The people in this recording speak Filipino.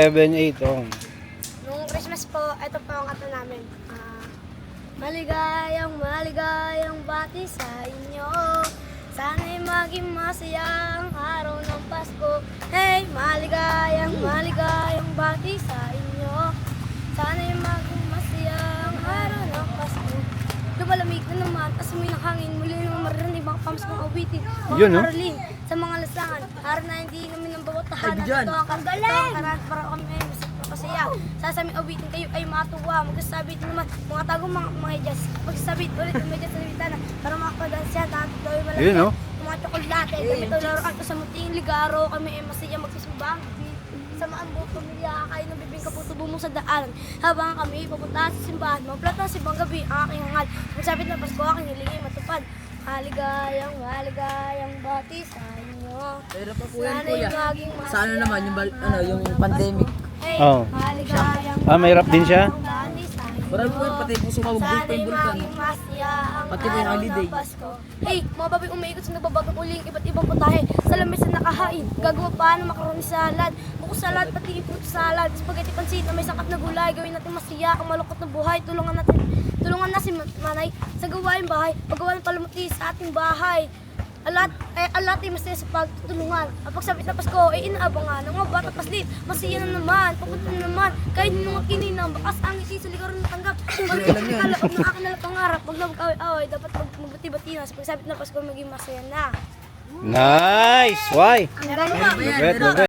7-8, oh. Nung Christmas po, ito po ang kanta namin. Maligayang maligayang bati sa inyo. Sana'y maging masayang araw ng Pasko. Hey, maligayang maligayang bati sa inyo. Sana'y maging masayang araw ng Pasko. Lumalamig na naman, asamoy ng hangin. Muli nang maririnig mga pamaskong awitin. Mga Yun, no? karolin sa mga lasangan. Araw na hindi namin ang bawat tahanan. Ito ang karan para kami ay masaya. Sasaming awitin kayo ay matuwa. Magsasabi din naman mga tagong mga jazz. Magsasabi ulit ang medyas sa bitana para makapadansya. Tanto daw yung malaki. Yun, no? Mga tsokolate. Kami ito laruan ko sa muting ligaro. Kami ay masaya magsusubang. Sa maambong pamilya, kain ng bibing kaputubo mo sa daan. Habang kami papunta sa simbahan, magplata sa ibang gabi ang aking hangal. Magsabit na Pasko, aking hilingin matupad. Maligayang, maligayang bati sa inyo. Pero pa po yan, Sana'y kuya. maging Sa ano naman, yung, masayang yung araw ng pandemic. Pasko. Hey, Oh. maligayang, May rap din siya? bati sa inyo. Marami po yan, pati po sumabog pa Sana'y yung bulkan. maging masaya ang Pati po yung araw holiday. ng Pasko. Hey, mga baboy umiikot sa nagbabagang uling, iba't ibang putahe. Sa lamesa nakahain, gagawa pa ng macaroni salad. Buko salad, pati fruit salad. Spaghetti pancit na may sangkap na gulay. Gawin natin masaya ang malungkot na buhay. Tulungan na si Manay sa gawain bahay. Paggawa ng palamuti sa ating bahay. Alat ay masaya sa pagtutulungan. Ang pagsabit na Pasko ay inaabangan ng mga bata paslit. Masaya na naman, papunta na naman. Kahit nung kininang, bakas ang isi sa likaran na tanggap. Pagkakalaot ng aking nalang pangarap. Pag nabag-away, dapat magbati-bati na. Sa pagsabit na Pasko, maging masaya na. Nice! Why? Ang galing pa. Lupet, lupet.